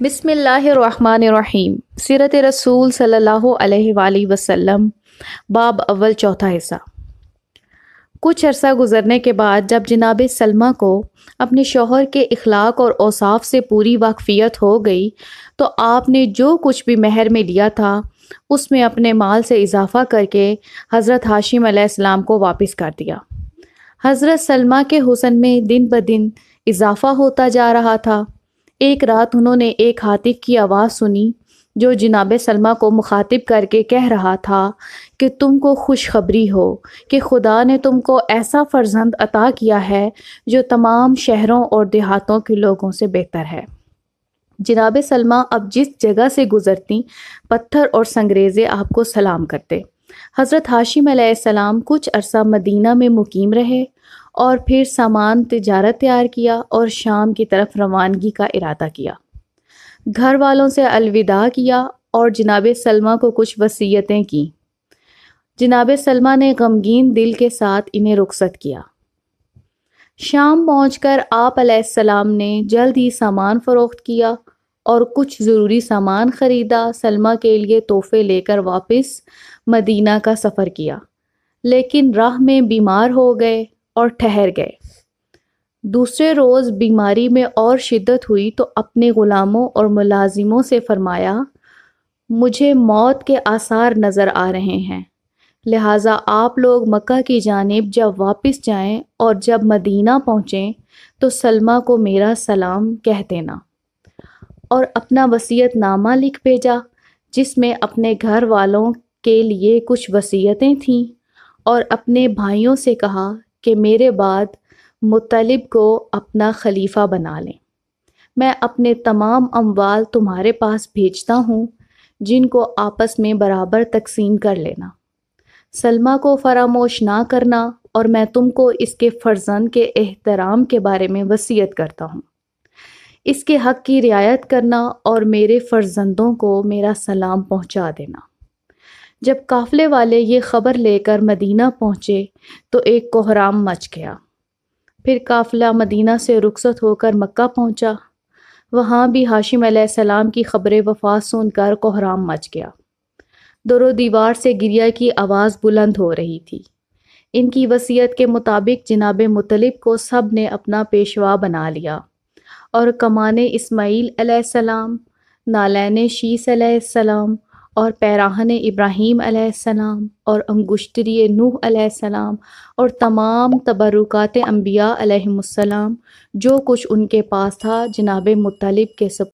بسم اللہ الرحمن الرحیم۔ سیرت رسول صلی اللہ علیہ وآلہ وسلم، باب اول، چوتھا حصہ۔ کچھ عرصہ گزرنے کے بعد جب جناب سلمہ کو اپنے شوہر کے اخلاق اور اوصاف سے پوری واقفیت ہو گئی تو آپ نے جو کچھ بھی مہر میں لیا تھا اس میں اپنے مال سے اضافہ کر کے حضرت ہاشم علیہ السلام کو واپس کر دیا۔ حضرت سلمہ کے حسن میں دن بدن اضافہ ہوتا جا رہا تھا۔ ایک رات انہوں نے ایک ہاتف کی آواز سنی جو جناب سلمہ کو مخاطب کر کے کہہ رہا تھا کہ تم کو خوشخبری ہو کہ خدا نے تم کو ایسا فرزند عطا کیا ہے جو تمام شہروں اور دیہاتوں کے لوگوں سے بہتر ہے۔ جناب سلمہ اب جس جگہ سے گزرتی پتھر اور سنگریزے آپ کو سلام کرتے۔ حضرت ہاشم علیہ السلام کچھ عرصہ مدینہ میں مقیم رہے اور پھر سامان تجارت تیار کیا اور شام کی طرف روانگی کا ارادہ کیا۔ گھر والوں سے الوداع کیا اور جناب سلمہ کو کچھ وصیتیں کیں۔ جناب سلمہ نے غمگین دل کے ساتھ انہیں رخصت کیا۔ شام پہنچ کر آپ علیہ السلام نے جلد ہی سامان فروخت کیا اور کچھ ضروری سامان خریدا۔ سلمہ کے لیے تحفے لے کر واپس مدینہ کا سفر کیا، لیکن راہ میں بیمار ہو گئے اور ٹھہر گئے۔ دوسرے روز بیماری میں اور شدت ہوئی تو اپنے غلاموں اور ملازموں سے فرمایا، مجھے موت کے آثار نظر آ رہے ہیں، لہٰذا آپ لوگ مکہ کی جانب جب واپس جائیں اور جب مدینہ پہنچیں تو سلمہ کو میرا سلام کہہ دینا۔ اور اپنا وصیت نامہ لکھ بھیجا جس میں اپنے گھر والوں کے لیے کچھ وصیتیں تھیں اور اپنے بھائیوں سے کہا کہ میرے بعد مطلب کو اپنا خلیفہ بنا لیں۔ میں اپنے تمام اموال تمہارے پاس بھیجتا ہوں جن کو آپس میں برابر تقسیم کر لینا۔ سلمہ کو فراموش نہ کرنا اور میں تم کو اس کے فرزند کے احترام کے بارے میں وصیت کرتا ہوں۔ اس کے حق کی رعایت کرنا اور میرے فرزندوں کو میرا سلام پہنچا دینا۔ جب قافلے والے یہ خبر لے کر مدینہ پہنچے تو ایک کوہرام مچ گیا۔ پھر قافلہ مدینہ سے رخصت ہو کر مکہ پہنچا۔ وہاں بھی ہاشم علیہ السلام کی خبر وفات سن کر کوہرام مچ گیا۔ در و دیوار سے گریہ کی آواز بلند ہو رہی تھی۔ ان کی وصیت کے مطابق جناب مطلب کو سب نے اپنا پیشوا بنا لیا اور کمان اسماعیل علیہ السلام، نالین شیس علیہ السلام اور پیراہن ابراہیم علیہ السلام اور انگشتری نوح علیہ السلام اور تمام تبرکات انبیاء علیہم السلام جو کچھ ان کے پاس تھا جناب مطلب کے سپرد